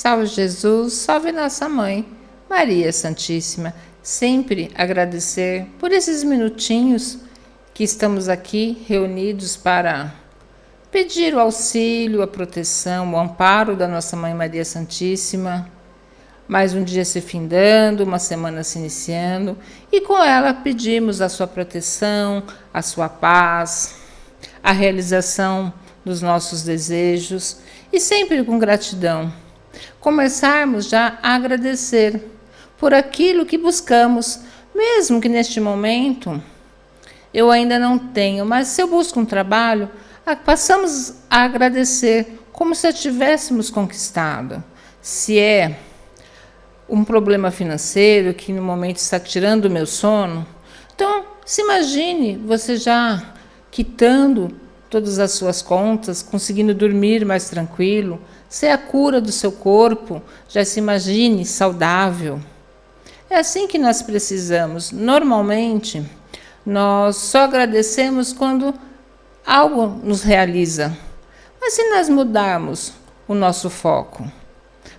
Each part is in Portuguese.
Salve Jesus, salve nossa mãe, Maria Santíssima. Sempre agradecer por esses minutinhos que estamos aqui reunidos para pedir o auxílio, a proteção, o amparo da nossa mãe Maria Santíssima. Mais um dia se findando, uma semana se iniciando, e com ela pedimos a sua proteção, a sua paz, a realização dos nossos desejos e sempre com gratidão. Começarmos já a agradecer por aquilo que buscamos, mesmo que neste momento eu ainda não tenho, mas se eu busco um trabalho, passamos a agradecer como se a tivéssemos conquistado. Se é um problema financeiro que no momento está tirando o meu sono, então se imagine você já quitando todas as suas contas, conseguindo dormir mais tranquilo. Se é a cura do seu corpo, já se imagine saudável. É assim que nós precisamos. Normalmente, nós só agradecemos quando algo nos realiza. Mas se nós mudarmos o nosso foco?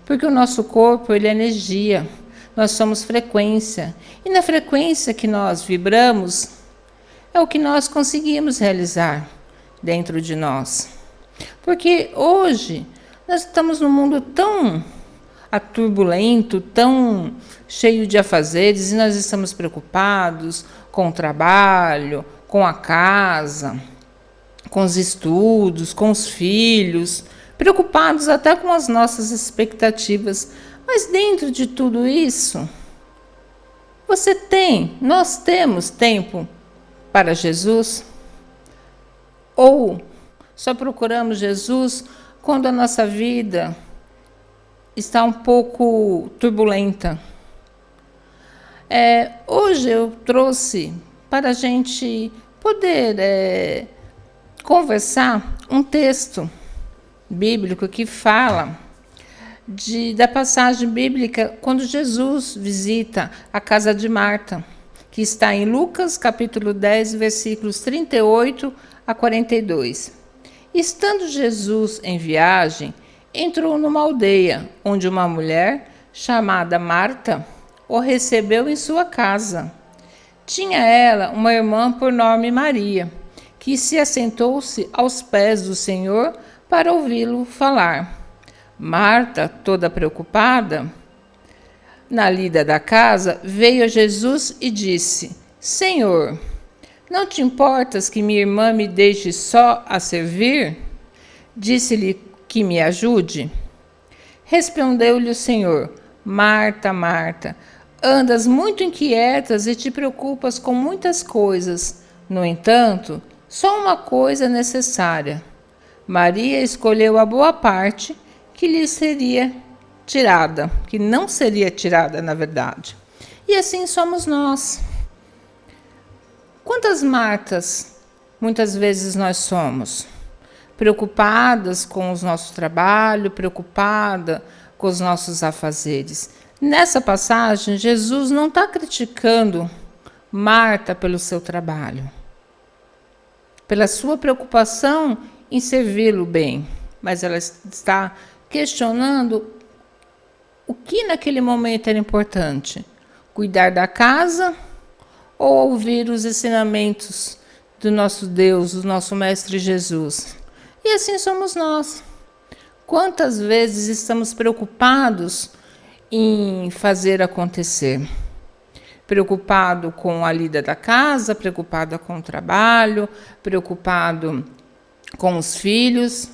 Porque o nosso corpo, ele é energia. Nós somos frequência. E na frequência que nós vibramos, é o que nós conseguimos realizar dentro de nós. Porque hoje nós estamos num mundo tão turbulento, tão cheio de afazeres, e nós estamos preocupados com o trabalho, com a casa, com os estudos, com os filhos, preocupados até com as nossas expectativas. Mas dentro de tudo isso, nós temos tempo para Jesus? Ou só procuramos Jesus quando a nossa vida está um pouco turbulenta? Hoje eu trouxe para a gente poder conversar um texto bíblico que fala da passagem bíblica quando Jesus visita a casa de Marta, que está em Lucas capítulo 10, versículos 38 a 42. Estando Jesus em viagem, entrou numa aldeia, onde uma mulher, chamada Marta, o recebeu em sua casa. Tinha ela uma irmã por nome Maria, que se assentou-se aos pés do Senhor para ouvi-lo falar. Marta, toda preocupada, na lida da casa, veio a Jesus e disse: Senhor, não te importas que minha irmã me deixe só a servir? Disse-lhe que me ajude. Respondeu-lhe o Senhor: Marta, Marta, andas muito inquietas e te preocupas com muitas coisas. No entanto, só uma coisa é necessária. Maria escolheu a boa parte que lhe seria tirada, que não seria tirada, na verdade. E assim somos nós. Quantas Martas muitas vezes nós somos? Preocupadas com o nosso trabalho, preocupada com os nossos afazeres. Nessa passagem, Jesus não está criticando Marta pelo seu trabalho, pela sua preocupação em servi-lo bem, mas ela está questionando o que naquele momento era importante: cuidar da casa ou ouvir os ensinamentos do nosso Deus, do nosso Mestre Jesus. E assim somos nós. Quantas vezes estamos preocupados em fazer acontecer? Preocupado com a lida da casa, preocupado com o trabalho, preocupado com os filhos.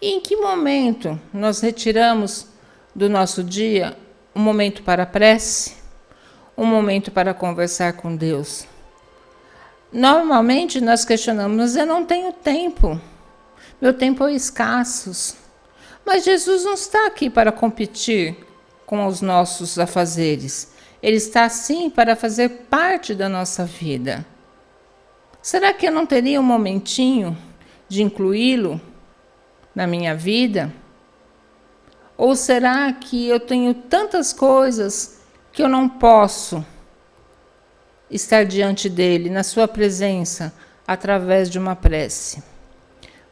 E em que momento nós retiramos do nosso dia um momento para a prece, um momento para conversar com Deus? Normalmente nós questionamos: mas eu não tenho tempo, meu tempo é escasso. Mas Jesus não está aqui para competir com os nossos afazeres. Ele está sim para fazer parte da nossa vida. Será que eu não teria um momentinho de incluí-lo na minha vida? Ou será que eu tenho tantas coisas que eu não posso estar diante dele, na sua presença, através de uma prece?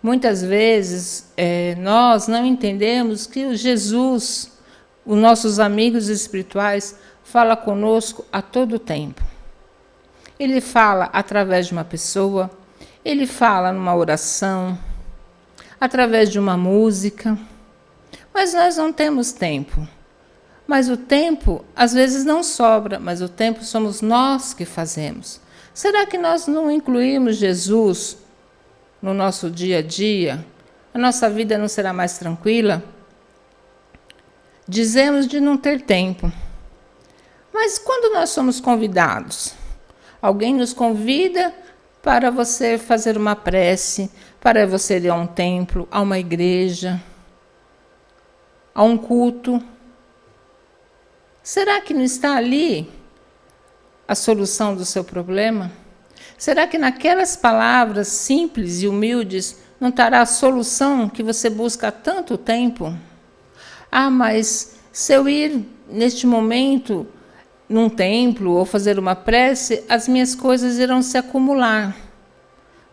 Muitas vezes nós não entendemos que o Jesus, os nossos amigos espirituais, fala conosco a todo tempo. Ele fala através de uma pessoa, ele fala numa oração, através de uma música, mas nós não temos tempo. Mas o tempo, às vezes, não sobra, mas o tempo somos nós que fazemos. Será que nós não incluímos Jesus no nosso dia a dia? A nossa vida não será mais tranquila? Dizemos de não ter tempo. Mas quando nós somos convidados, alguém nos convida para você fazer uma prece, para você ir a um templo, a uma igreja, a um culto. Será que não está ali a solução do seu problema? Será que naquelas palavras simples e humildes não estará a solução que você busca há tanto tempo? Ah, mas se eu ir neste momento num templo ou fazer uma prece, as minhas coisas irão se acumular.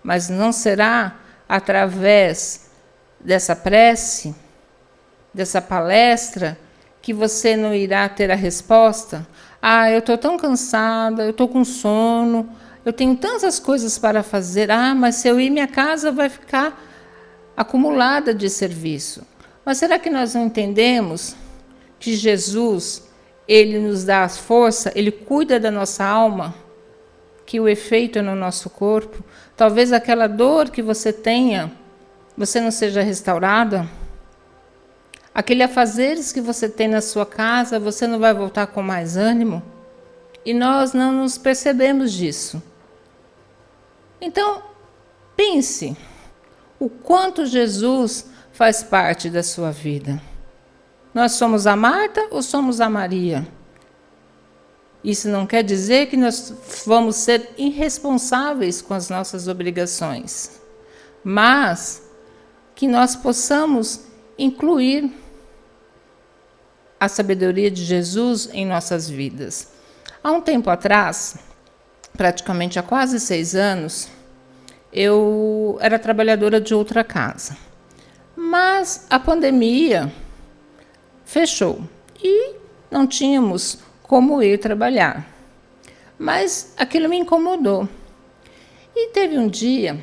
Mas não será através dessa prece, dessa palestra, que você não irá ter a resposta? Ah, eu estou tão cansada, eu estou com sono, eu tenho tantas coisas para fazer. Ah, mas se eu ir, minha casa vai ficar acumulada de serviço. Mas será que nós não entendemos que Jesus, ele nos dá a força, ele cuida da nossa alma, que o efeito é no nosso corpo? Talvez aquela dor que você tenha, você não seja restaurada. Aquele afazeres que você tem na sua casa, você não vai voltar com mais ânimo? E nós não nos percebemos disso. Então, pense o quanto Jesus faz parte da sua vida. Nós somos a Marta ou somos a Maria? Isso não quer dizer que nós vamos ser irresponsáveis com as nossas obrigações, mas que nós possamos incluir a sabedoria de Jesus em nossas vidas. Há um tempo atrás, praticamente há quase 6 anos, eu era trabalhadora de outra casa. Mas a pandemia fechou e não tínhamos como ir trabalhar. Mas aquilo me incomodou. E teve um dia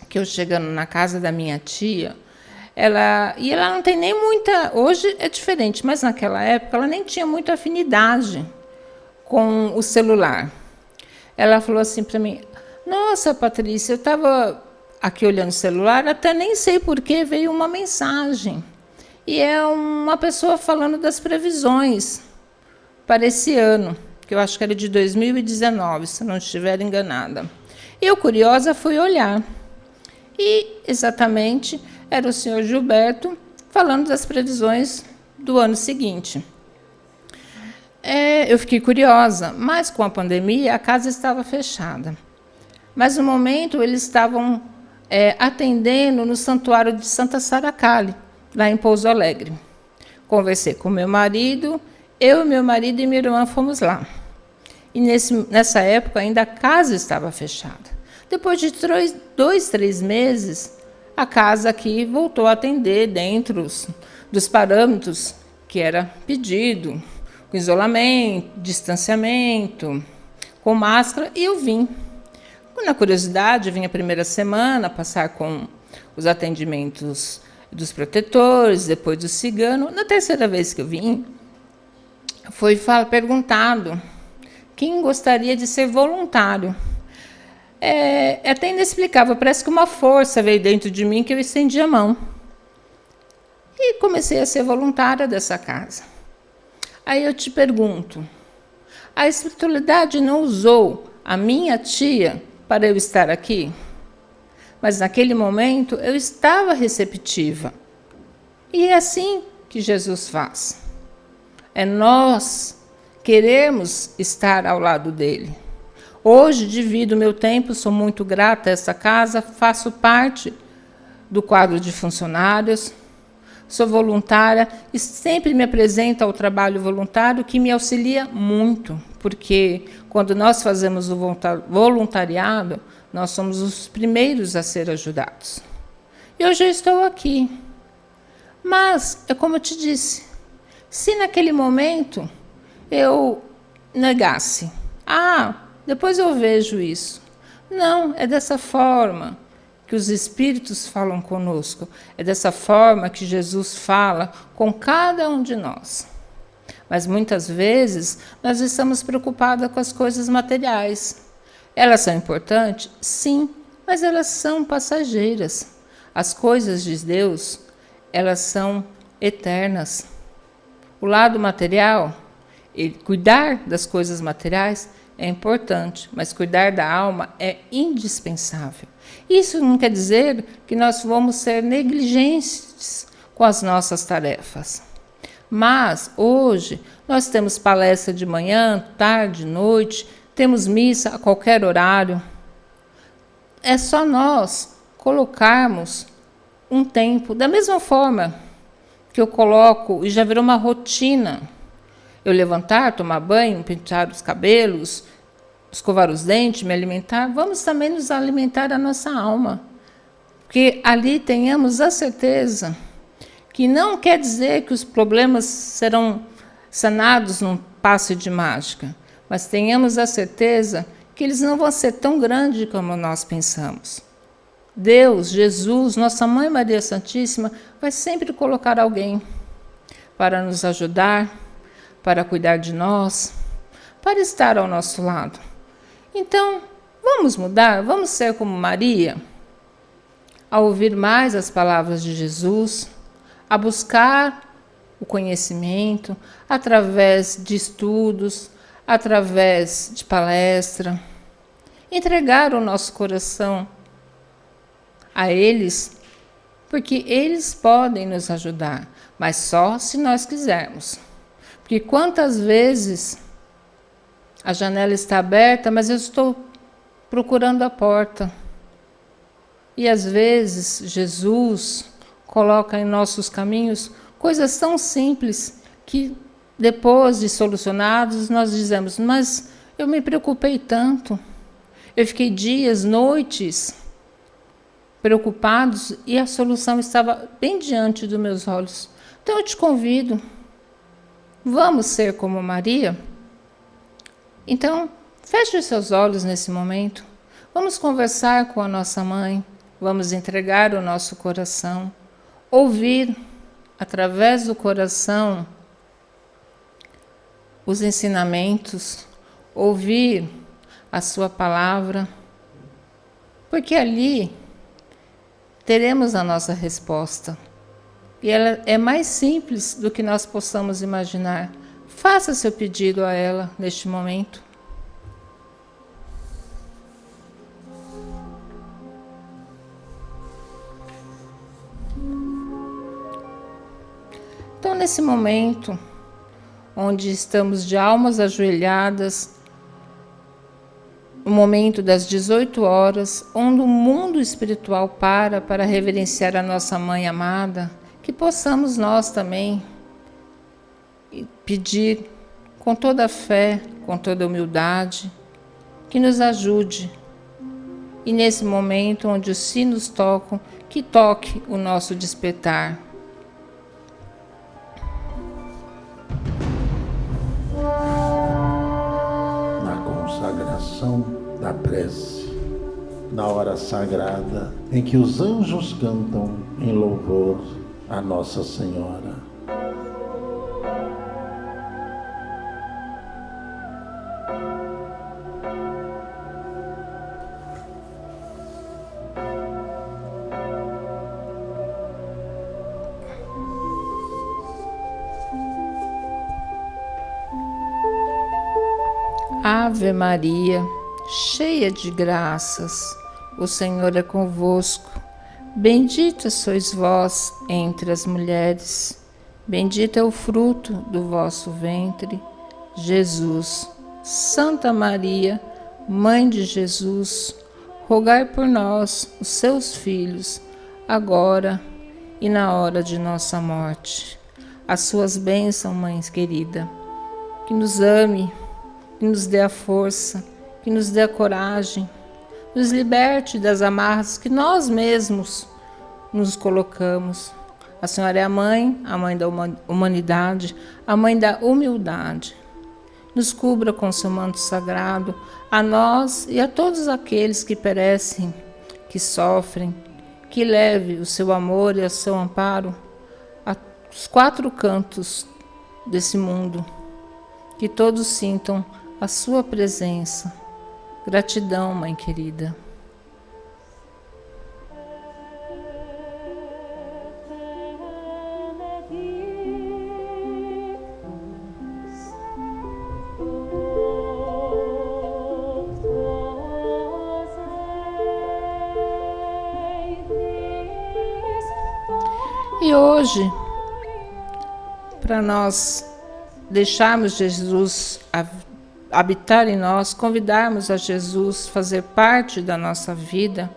que eu chegando na casa da minha tia, ela não tem nem muita... Hoje é diferente, mas naquela época ela nem tinha muita afinidade com o celular. Ela falou assim para mim: nossa, Patrícia, eu estava aqui olhando o celular, até nem sei por que veio uma mensagem. E é uma pessoa falando das previsões para esse ano, que eu acho que era de 2019, se não estiver enganada. Eu, curiosa, fui olhar. E, exatamente, era o senhor Gilberto falando das previsões do ano seguinte. Eu fiquei curiosa, mas com a pandemia a casa estava fechada. Mas no momento eles estavam atendendo no santuário de Santa Saracali, lá em Pouso Alegre. Conversei com meu marido, eu, meu marido e minha irmã fomos lá. E nessa época ainda a casa estava fechada. Depois de 2, 3 meses, a casa aqui voltou a atender dentro dos parâmetros que era pedido, com isolamento, distanciamento, com máscara, e eu vim. Na curiosidade, vim a primeira semana passar com os atendimentos dos protetores, depois do cigano. Na terceira vez que eu vim, foi perguntado quem gostaria de ser voluntário. É até inexplicável, parece que uma força veio dentro de mim que eu estendi a mão. E comecei a ser voluntária dessa casa. Aí eu te pergunto, a espiritualidade não usou a minha tia para eu estar aqui? Mas naquele momento eu estava receptiva. E é assim que Jesus faz. Nós queremos estar ao lado dele. Hoje divido meu tempo, sou muito grata a essa casa, faço parte do quadro de funcionários, sou voluntária e sempre me apresento ao trabalho voluntário, que me auxilia muito, porque quando nós fazemos o voluntariado, nós somos os primeiros a ser ajudados. eu já estou aqui. Mas, é como eu te disse, se naquele momento eu negasse, depois eu vejo isso. Não, é dessa forma que os Espíritos falam conosco. É dessa forma que Jesus fala com cada um de nós. Mas muitas vezes nós estamos preocupados com as coisas materiais. Elas são importantes? Sim, mas elas são passageiras. As coisas de Deus, elas são eternas. O lado material, cuidar das coisas materiais é importante, mas cuidar da alma é indispensável. Isso não quer dizer que nós vamos ser negligentes com as nossas tarefas. Mas hoje nós temos palestra de manhã, tarde, noite, temos missa a qualquer horário. É só nós colocarmos um tempo, da mesma forma que eu coloco, e já virou uma rotina, eu levantar, tomar banho, pentear os cabelos, escovar os dentes, me alimentar, vamos também nos alimentar a nossa alma. Porque ali tenhamos a certeza que não quer dizer que os problemas serão sanados num passe de mágica, mas tenhamos a certeza que eles não vão ser tão grandes como nós pensamos. Deus, Jesus, nossa Mãe Maria Santíssima, vai sempre colocar alguém para nos ajudar, para cuidar de nós, para estar ao nosso lado. Então, vamos mudar, vamos ser como Maria, a ouvir mais as palavras de Jesus, a buscar o conhecimento através de estudos, através de palestra, entregar o nosso coração a eles, porque eles podem nos ajudar, mas só se nós quisermos. Porque quantas vezes a janela está aberta, mas eu estou procurando a porta. E às vezes Jesus coloca em nossos caminhos coisas tão simples que depois de solucionados nós dizemos, mas eu me preocupei tanto, eu fiquei dias, noites preocupados e a solução estava bem diante dos meus olhos. Então eu te convido, vamos ser como Maria? Então, feche os seus olhos nesse momento, vamos conversar com a nossa mãe, vamos entregar o nosso coração, ouvir através do coração os ensinamentos, ouvir a sua palavra, porque ali teremos a nossa resposta. E ela é mais simples do que nós possamos imaginar. Faça seu pedido a ela neste momento. Então, nesse momento, onde estamos de almas ajoelhadas, no momento das 18 horas, onde o mundo espiritual para reverenciar a nossa Mãe amada, que possamos nós também pedir com toda a fé, com toda a humildade, que nos ajude. E nesse momento onde os sinos tocam, que toque o nosso despertar. Na consagração da prece, na hora sagrada em que os anjos cantam em louvor a Nossa Senhora. Ave Maria, cheia de graças, o Senhor é convosco. Bendita sois vós entre as mulheres, bendito é o fruto do vosso ventre, Jesus. Santa Maria, Mãe de Jesus, rogai por nós, os seus filhos, agora e na hora de nossa morte. As suas bênçãos, Mãe querida, que nos ame, que nos dê a força, que nos dê a coragem, nos liberte das amarras que nós mesmos nos colocamos. A Senhora é a mãe da humanidade, a mãe da humildade. Nos cubra com seu manto sagrado, a nós e a todos aqueles que perecem, que sofrem, que leve o seu amor e o seu amparo aos 4 cantos desse mundo, que todos sintam a sua presença. Gratidão, Mãe querida. E hoje, para nós deixarmos Jesus habitar em nós, convidarmos a Jesus fazer parte da nossa vida,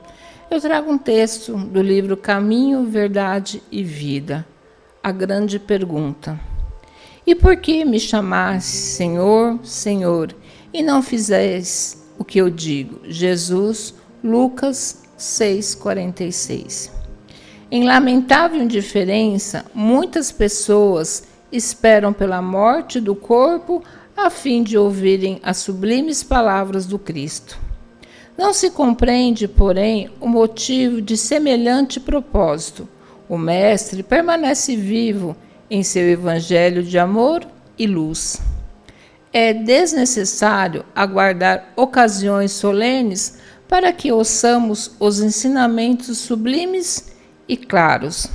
eu trago um texto do livro Caminho, Verdade e Vida. A grande pergunta: e por que me chamais Senhor, Senhor, e não fizeis o que eu digo? Jesus, Lucas 6,46. Em lamentável indiferença, muitas pessoas esperam pela morte do corpo a fim de ouvirem as sublimes palavras do Cristo. Não se compreende, porém, o motivo de semelhante propósito. O Mestre permanece vivo em seu evangelho de amor e luz. É desnecessário aguardar ocasiões solenes para que ouçamos os ensinamentos sublimes e claros.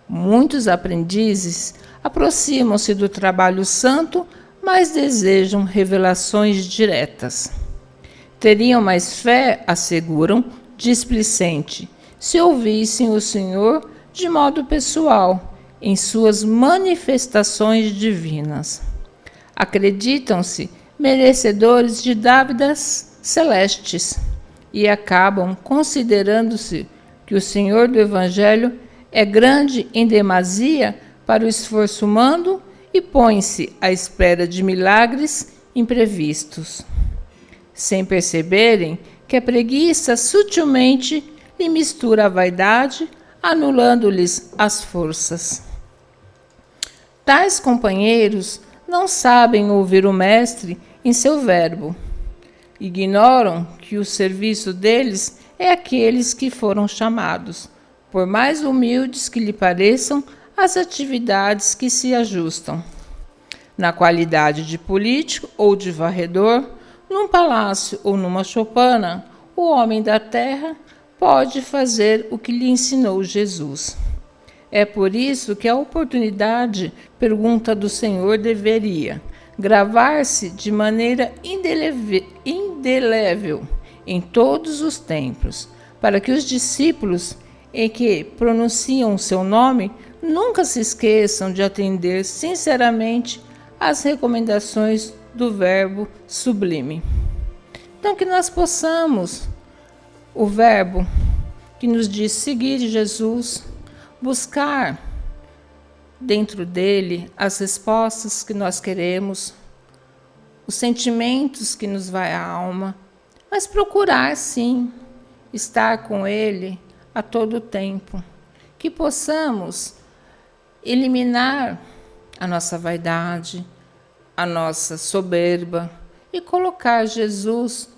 Muitos aprendizes aproximam-se do trabalho santo, mas desejam revelações diretas. Teriam mais fé, asseguram, displicente, se ouvissem o Senhor de modo pessoal, em suas manifestações divinas. Acreditam-se merecedores de dávidas celestes e acabam considerando-se que o Senhor do Evangelho é grande em demasia para o esforço humano e põe-se à espera de milagres imprevistos, sem perceberem que a preguiça sutilmente lhe mistura a vaidade, anulando-lhes as forças. Tais companheiros não sabem ouvir o Mestre em seu verbo. Ignoram que o serviço deles é aqueles que foram chamados, por mais humildes que lhe pareçam, as atividades que se ajustam. Na qualidade de político ou de varredor, num palácio ou numa choupana, o homem da terra pode fazer o que lhe ensinou Jesus. É por isso que a oportunidade, pergunta do Senhor, deveria gravar-se de maneira indelével em todos os templos, para que os discípulos em que pronunciam o seu nome nunca se esqueçam de atender sinceramente às recomendações do Verbo sublime. Então, que nós possamos, o Verbo que nos diz seguir Jesus, buscar dentro dele as respostas que nós queremos, os sentimentos que nos vai à alma, mas procurar, sim, estar com ele a todo tempo. Que possamos eliminar a nossa vaidade, a nossa soberba e colocar Jesus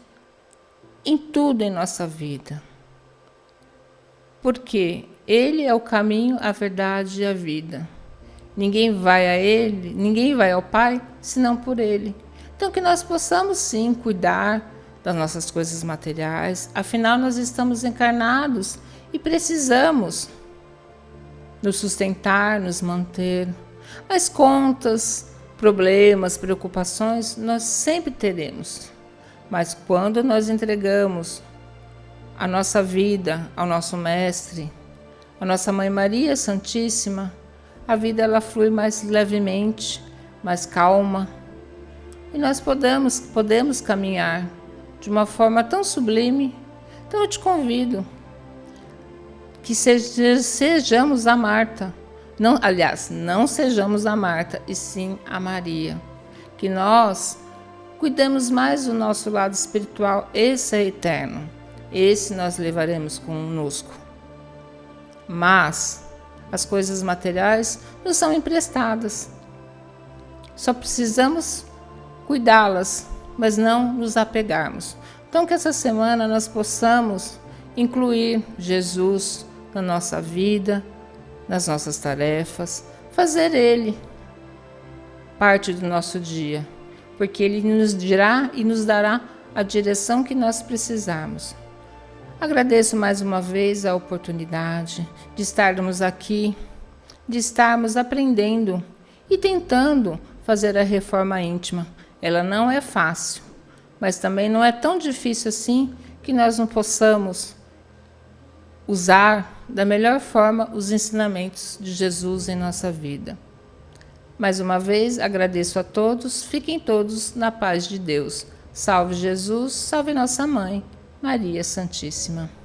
em tudo em nossa vida. Porque ele é o caminho, a verdade e a vida. Ninguém vai a ele, ninguém vai ao Pai, senão por ele. Então que nós possamos sim cuidar das nossas coisas materiais, afinal nós estamos encarnados e precisamos nos sustentar, nos manter. Mas contas, problemas, preocupações, nós sempre teremos. Mas quando nós entregamos a nossa vida ao nosso Mestre, a nossa Mãe Maria Santíssima, a vida ela flui mais levemente, mais calma. E nós podemos caminhar de uma forma tão sublime. Então eu te convido que sejamos a Marta. Não sejamos a Marta, e sim a Maria. Que nós cuidemos mais do nosso lado espiritual. Esse é eterno. Esse nós levaremos conosco. Mas as coisas materiais nos são emprestadas. Só precisamos cuidá-las, mas não nos apegarmos. Então que essa semana nós possamos incluir Jesus na nossa vida, nas nossas tarefas, fazer Ele parte do nosso dia, porque Ele nos dirá e nos dará a direção que nós precisarmos. Agradeço mais uma vez a oportunidade de estarmos aqui, de estarmos aprendendo e tentando fazer a reforma íntima. Ela não é fácil, mas também não é tão difícil assim que nós não possamos usar da melhor forma os ensinamentos de Jesus em nossa vida. Mais uma vez, agradeço a todos, fiquem todos na paz de Deus. Salve Jesus, salve nossa Mãe, Maria Santíssima.